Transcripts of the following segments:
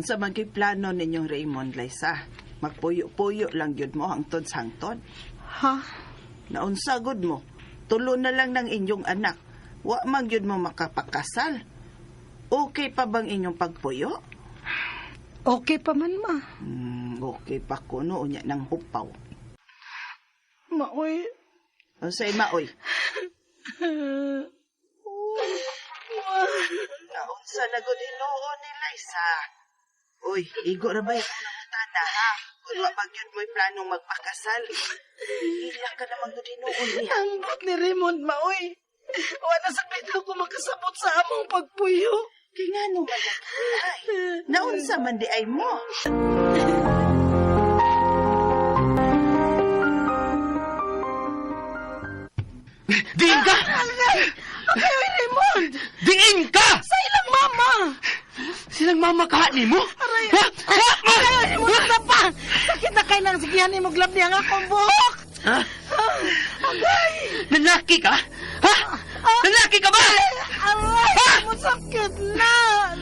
Unsa man kay plano ninyong Raymond, Liza? Magpuyo-puyo lang yun mo hangtod sa hangtod. Ha? Naunsa gud mo? Tulo na lang ng inyong anak. Wa man yun mo makapakasal. Okay pa bang inyong pagpuyo? Okay pa man, ma. Okay pa ko no, unya ng hupaw. Maoy. Unsay maoy? Naunsa na gud Ginoo ni Liza. Uy, igo ra ba yung nangutada, ha? Kung wa bang yun mo'y planong magpakasal. Iyak ka naman gud Ginoo niya. Ang bot ni Raymond, maoy. Wala sa bitaw ko makasabot sa among pagpuyo. Kaya nga nung malaki, naunsa man di ay mo. Diin ka! Okay, Raymond! Diin ka! Sa ilang mama! Silang mamakahan mo? Aray! Aray! Raymond, na pa! Sakit na kayo nang sigihan ni mo glab niya nga akong buhok! Ha? Agay! Nanaki ka? Ha? Nanaki ka ba? Aray! Raymond, sakit na!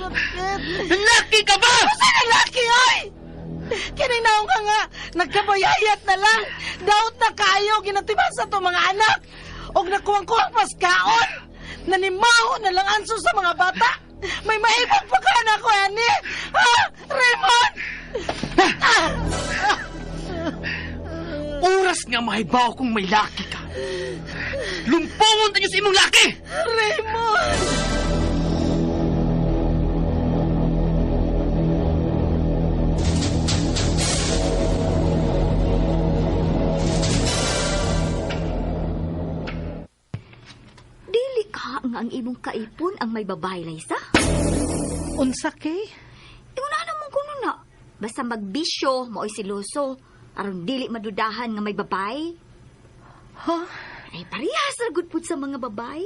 Sakit! Nanaki ka ba? Sa lalaki, oy! Kininaw ka nga, nagkabayayat na lang. Daot na kayo, ginatiban sa to mga anak. Og nakuwang-kuwang paskaon. Nanimaho na lang anso sa mga bata. May maibang pa ka na ko, ani. Ha? Raymond! Oras nga mahibaw kung may laki ka. Lumpungon tayo sa imong laki! Raymond! Dili ka nga ang imong kaipon ang may babae, Liza. Unsa kay? Una naman kuno na. Basta magbisyo, mao'y siloso. Aron dili madudahan nga may babae. Ha? Ay parehas ra gud pud sa mga babae.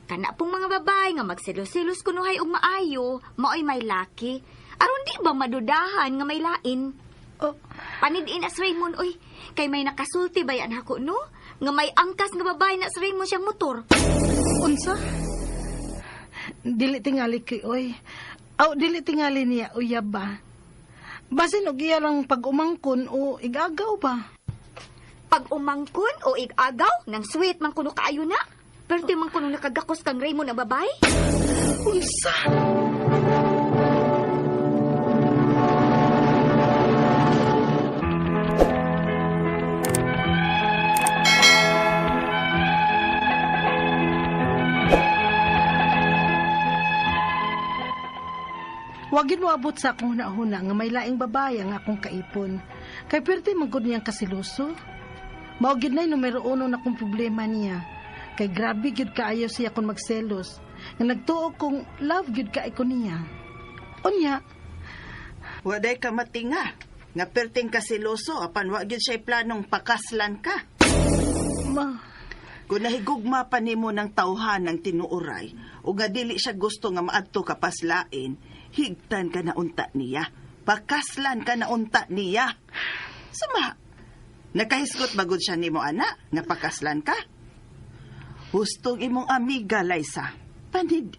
Kana pong mga babae nga magsilos-silos kunuhay og maayo, mao'y may laki. Aron di ba madudahan nga may lain. Oh, Panidiin as Raymond, oy. Kay may nakasulti ba yan ako, no? Nga may angkas nga babae na sa Raymond siyang motor. unsa? Dili tingali kay oy. Aw, dili tingali niya uyab ba? Basin og iya lang pag-umangkon o igagaw ba? Pag umangkon o igagaw, nang sweet man kuno kaayo na. Pero di man kuno nakagakos kang Raymond ang babae. Unsa? Wagin mo abot sa akong huna-huna nga may laing babae ang akong kaipon. Kay pwerte magod niyang kasiluso. Maugid na'y numero uno na kong problema niya. Kay grabe gyud kaayo siya kung magselos. Nga nagtuo kong love gyud ka ko niya. Unya, Waday ka matinga. Nga perting kasiloso, apan wa gyud siya'y planong pakaslan ka. ma, Kung nahigugma pa nimo ng tawhan ng tinuuray, o nga dili siya gusto nga maadto ka paslain, higtan ka na unta niya. Pakaslan ka na unta niya. Sama, nakahiskot bagod siya nimo ana, nga pakaslan ka? Hustong imong amiga, Liza. Panid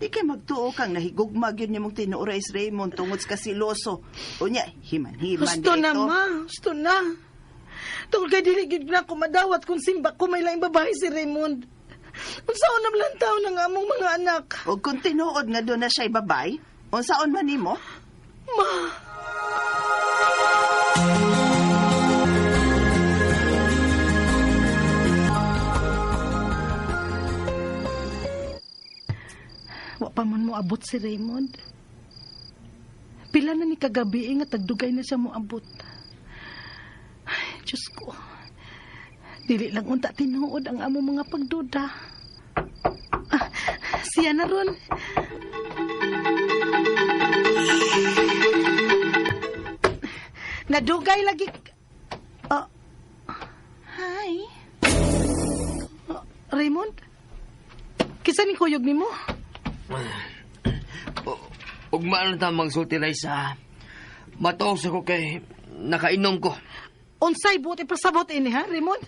di kay magtuo kang nahigugma yun nimong tinuuray si Raymond tungod sa kasiloso. Unya, himan-himan gusto na dito. ma, gusto na. Tungkol kay dili gyud na ako madawat kung simba ko may laing babae si Raymond. Unsaon na lang taon ng among mga anak. O kung tinuod nga doon na siya'y babay, unsaon man nimo? Ma, wa pa man mo abot si Raymond. Pila na ni kagabi nga tagdugay na siya mo abot. Ay, Diyos ko. Dili lang unta tinuod ang amo mga pagduda. Ah, siya na ron. Nadugay lagi. Ah, Hi. Raymond? Kisa ni kuyog ni mo? Ug maano tamang sulti Liza. Mataos ako kay nakainom ko. Unsay buti pasabot ini ha, Raymond?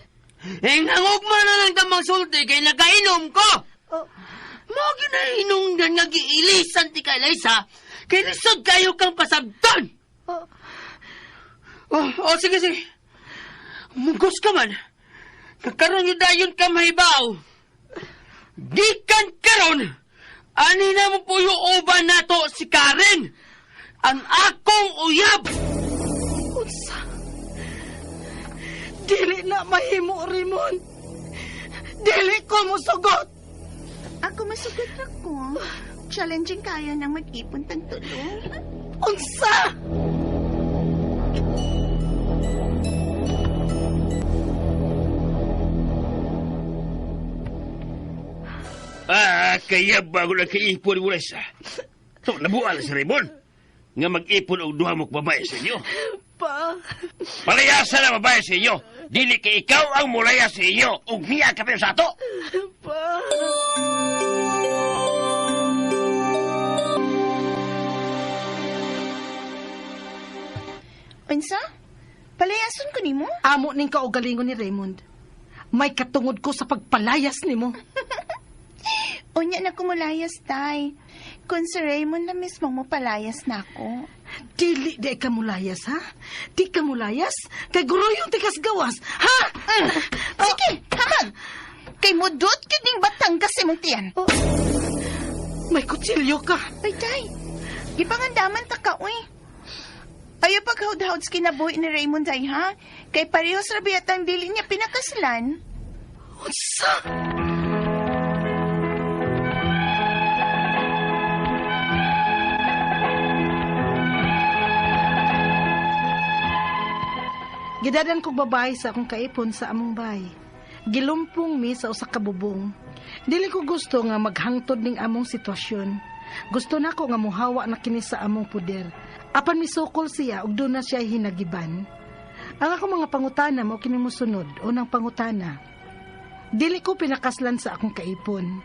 Nangugma na lang tamang sulti kay nakainom ko! Oh, Mo ginahinungdan nga giilisan ti kay Liza, kay lisod kayo kang pasabtan! Oh, Sige. Mugos ka man. Kakaroon yung dayon ka mahibaw. Gikan karon, ani na mo po yung uban nato si Karen. Ang akong uyab. unsa? Dili na mahimo, Raymond. Dili ko mo sugot. Ako masugot na ko. Challenging kaya nang mag-ipon tang tulong. Unsa? Kaya bago na kaipon mo sa. So, nabual si Raymond. Nga mag-ipon og duha mong babae sa inyo. Pa. Palayasa na babae sa inyo. Dili kay ikaw ang mulaya sa inyo. Ug niya ka pa sa ato. Pa. Unsa? Palayason ko nimo? Amo ning kaugalingon ni Raymond. May katungod ko sa pagpalayas nimo. Unya na kumulayas, tay. Kung si Raymond na mismo mo palayas na ako. Dili di ka mulayas, ha? Di ka mulayas? Kay guruyong tikas gawas, ha? Sige, haman! Kay mudot kining batang kasi mong tiyan. May kutsilyo ka. Ay, tay. Gipangandaman ta ka, uy. Ayaw paghawd-hawd sa kinabuhi ni Raymond, tay, ha? Kay parehos rabiat ang dili niya pinakaslan. Unsa? Gidadan kog babae sa akong kaipon sa among bay. Gilumpong mi sa usa ka bubong. Dili ko gusto nga maghangtod ning among sitwasyon. Gusto nako nga muhawa na kini sa among puder. Apan misukol siya ug doon na siya hinagiban. Ang akong mga pangutana mao kini mosunod. Unang pangutana. Dili ko pinakaslan sa akong kaipon.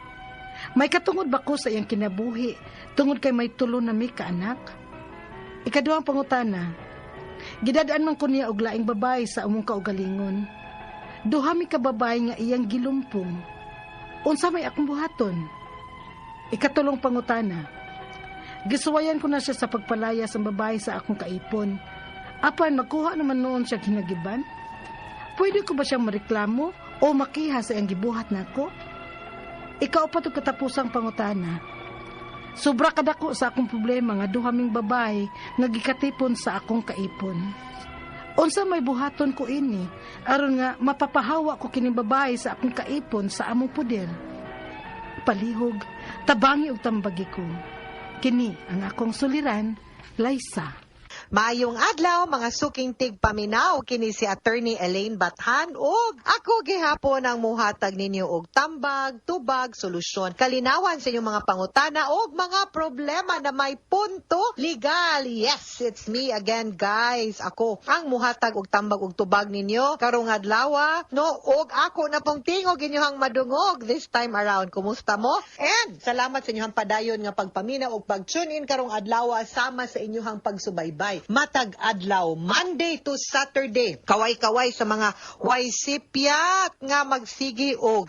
May katungod ba ko sa iyang kinabuhi tungod kay may tulo na mi ka anak? Ikaduhang pangutana. Gidadaan man ko niya og laing babae sa among kaugalingon. Duha mi ka babae nga iyang gilumpong. Unsa may akong buhaton? Ikatulong pangutana. Gisuwayan ko na siya sa pagpalaya sa babae sa akong kaipon. Apan magkuha naman noon siya hinagiban? Pwede ko ba siyang mareklamo o makiha sa iyang gibuhat nako? Ikaw pa to katapusang pangutana. Sobra kadako sa akong problema nga duha ming babae nga gikatipon sa akong kaipon. Unsa may buhaton ko ini aron nga mapapahawa ko kining babae sa akong kaipon sa among puder. Palihog, tabangi ug tambagi ko. Kini ang akong suliran, Liza. Maayong adlaw mga suking tigpaminaw kini si Attorney Elaine Bathan ug ako gihapon ang muhatag ninyo og tambag, tubag, solusyon, kalinawan sa inyong mga pangutana ug mga problema na may punto legal. Yes, it's me again guys. Ako ang muhatag og tambag ug tubag ninyo karong adlaw no ug ako na pong tingog inyohang madungog this time around. Kumusta mo? And salamat sa inyohang padayon nga pagpaminaw ug pag-tune in karong adlaw sama sa inyohang pagsubaybay. Matag adlaw, Monday to Saturday. Kaway-kaway sa mga waisipyak nga magsigi og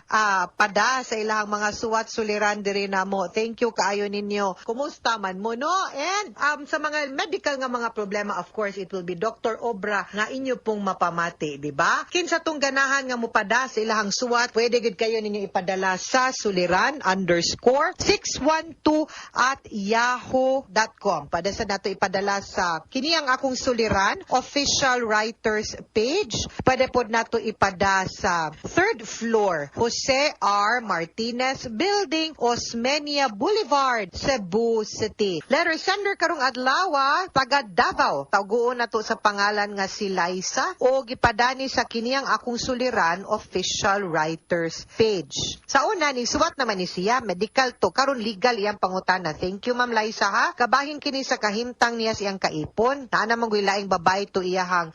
pada sa ilahang mga suwat suliran diri namo. Thank you kaayo ninyo. Kumusta man mo no? And sa mga medical nga mga problema, of course, it will be Dr. Obra nga inyo pong mapamati, di ba? Kinsa tong ganahan nga mupada sa ilahang suwat, pwede gid kayo ninyo ipadala sa suliran_612@yahoo.com. Pada sa nato ipadala sa kini ang akong suliran official writers page. Pwede pod nato ipada sa 3rd floor Jose R. Martinez Building, Osmeña Boulevard, Cebu City. Letter sender karong adlaw taga Davao. Taguon nato sa pangalan nga si Liza o gipadani sa kini ang akong suliran official writers page. Sa una ni suwat naman ni siya medical to karon legal iyang pangutana. Thank you Ma'am Liza ha. Kabahin kini sa kahimtang niya siyang kaipon. Na naman laing babae to iyahang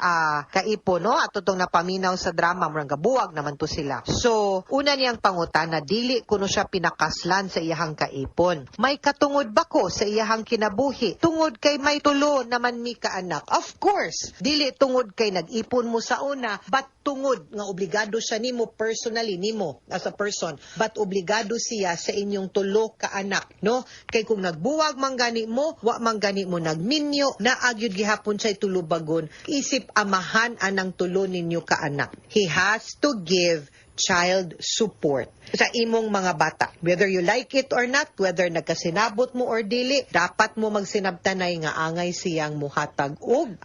kaipon no at tutong napaminaw sa drama murang gabuwag naman to sila. So una niyang pangutana dili kuno siya pinakaslan sa iyahang kaipon. May katungod ba ko sa iyahang kinabuhi tungod kay may tulo naman mi ka anak? Of course, dili tungod kay nag-ipon mo sa una but tungod nga obligado siya nimo personally, nimo as a person, but obligado siya sa inyong tulo ka anak, no? Kay kung nagbuwag man gani mo, wa man gani mo nagminyo, naagyud gihapon siya tulubagon, isip amahan anang tulo ninyo ka anak. He has to give child support sa imong mga bata. Whether you like it or not, whether nagkasinabot mo or dili, dapat mo magsinabtanay nga angay siyang muhatag og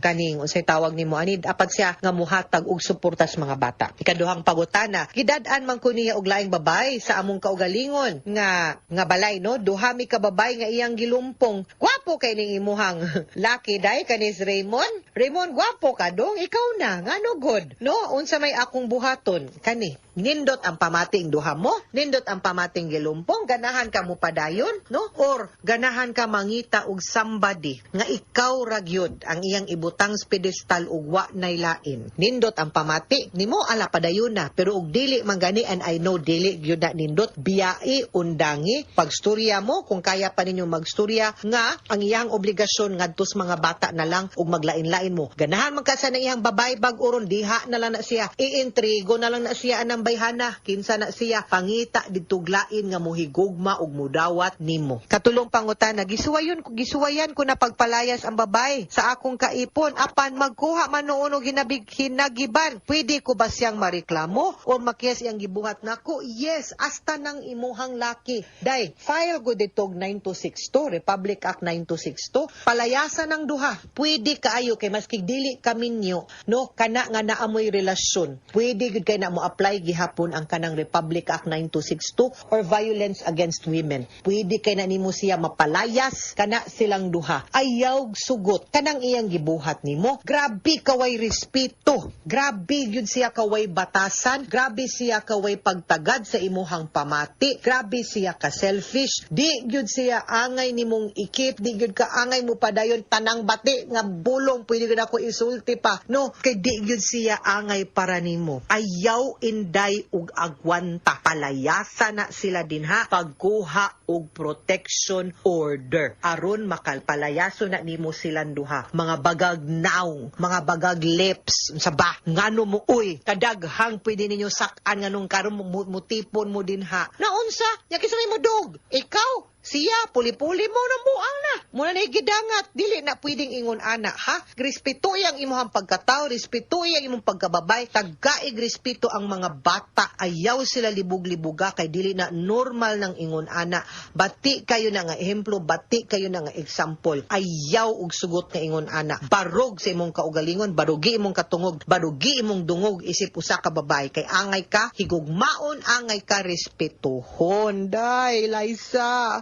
kaning unsay tawag nimo ani dapat siya nga muhatag og suporta sa mga bata. Ikaduhang pangutana, gidad-an man ko niya og laing babay sa among kaugalingon nga balay, no? Duha mi ka babay nga iyang gilumpong. Gwapo kay ning imuhang laki day kanis Raymond. Raymond, gwapo ka dong, ikaw na ngano god, no? Unsa may akong buhaton kani nindot ang pamating duha mo, nindot ang pamating gilumpong, ganahan ka mo padayon, no? Or ganahan ka mangita og somebody nga ikaw ra gyud ang iyang ibutang sa pedestal ug wa nay lain. Nindot ang pamati nimo ala padayon na, pero og dili man gani, and I know dili gyud na nindot, biyai undangi pagstorya mo kung kaya pa ninyo magstorya nga ang iyang obligasyon ngadto sa mga bata na lang ug maglain-lain mo. Ganahan man ka sa iyang babay bag-oron, diha na lang na siya, iintrigo na lang na siya anang bayhana, kinsa na siya pangita didtog lain nga mohigugma ug mudawat nimo. Katulong pangutana, gisuwayan ko na pagpalayas ang babay sa akong kaipon apan magkuha man noon og hinagiban. Pwede ko ba siyang mareklamo o makiyas iyang gibuhat nako? Yes, hasta nang imuhang laki. Day, file ko ditog 9262, Republic Act 9262, palayasan ng duha. Pwede kaayo kay maski dili kaminyo, no, kana nga naamoy relasyon. Pwede gud kay na mo apply gihapon ang kanang Republic Act 9262 or violence against women. Pwede kay na nimo siya mapalayas kana silang duha. Ayaw sugot kanang iyang gibuhat nimo. Grabe kaway respeto. Grabe gyud siya kaway batasan. Grabe siya kaway pagtagad sa imuhang pamati. Grabe siya ka selfish. Di gyud siya angay nimong ikip. Di gyud ka angay mo padayon tanang bati nga bulong pwede gyud ako isulti pa. No, kay di gyud siya angay para nimo. Ayaw inday ug agwanta. Palayasa na sila dinha pagkuha og protection order aron makalpalayaso na nimo silang duha. Mga bagag naong, mga bagag lips sa ba ngano mo uy kadaghang pwede ninyo sak-an nganong karon mutipon mo dinha. Naunsa nya kisa mo dog ikaw siya, puli-puli mo na buang na. Muna na gidangat. Dili na pwedeng ingon ana, ha? Respeto yang imuhang pagkatao, respeto yang imong pagkababay, tagaig respeto ang mga bata. Ayaw sila libog-libuga kay dili na normal ng ingon ana. Bati kayo na nga ehemplo, bati kayo na nga example. Ayaw og sugot nga ingon ana. Barog sa imong kaugalingon, barugi imong katungog, barugi imong dungog isip usa ka babay. Kay angay ka, higugmaon, angay ka respetuhon. Day, Liza.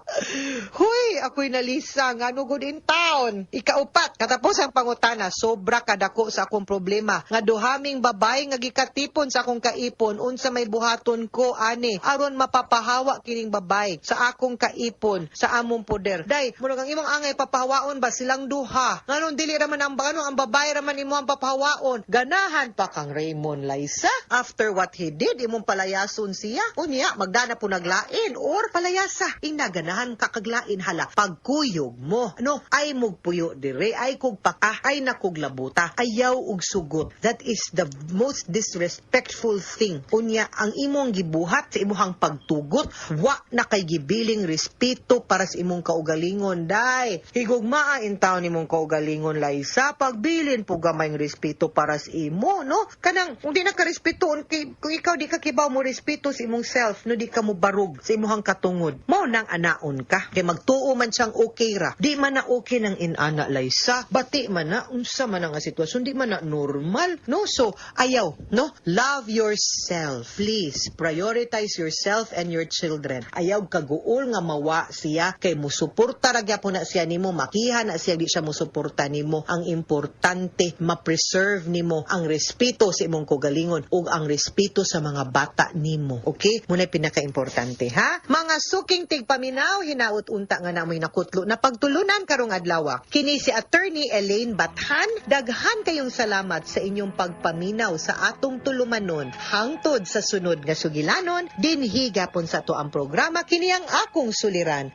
Huy, ako'y nalisa nga no good in town. Ikaupat, katapos ang pangutana, sobra kadako sa akong problema. Nga duhaming babay nga gikatipon sa akong kaipon, unsa may buhaton ko, ani, aron mapapahawa kining babay sa akong kaipon, sa among poder. Day, muna kang imong angay papahawaon ba silang duha? Nganon, dili raman ang babay raman imo ang papahawaon. Ganahan pa kang Raymond, Liza. After what he did, imong palayason siya. Unya, magdana po naglain or palayasa. Inaganahan kakaglain hala pagkuyog mo no ay mugpuyo dire ay kog paka ay nakuglabuta ayaw og sugot. That is the most disrespectful thing. Unya ang imong gibuhat sa imong pagtugot wa na kay gibiling respeto para sa imong kaugalingon. Day higugmaa in taon imong kaugalingon, Liza, pagbilin po gamayng respeto para sa imo, no? Kanang kung di na ka respeto kung ikaw di ka kibaw mo respeto sa imong self, no, di ka mo barug sa imong katungod, mao nang anaon ka. Kay magtuo man siyang okay ra. Di man na okay ng inana, Liza. Bati man na, unsa man nga sitwasyon, di man na normal. No? So, ayaw, no? Love yourself. Please, prioritize yourself and your children. Ayaw kaguol nga mawa siya, kay musuporta ragya po na siya nimo, makiha na siya, di siya musuporta nimo. Ang importante, ma-preserve nimo ang respeto sa imong kaugalingon ug ang respeto sa mga bata nimo. Okay? Muna pinaka-importante, ha? Mga suking tigpaminaw, hinaut unta nga namoy nakutlo na pagtulunan karong adlaw. Kini si Attorney Elaine Bathan. Daghan kayong salamat sa inyong pagpaminaw sa atong tulumanon. Hangtod sa sunod nga sugilanon, dinhi gapon sa to ang programa kini ang akong suliran.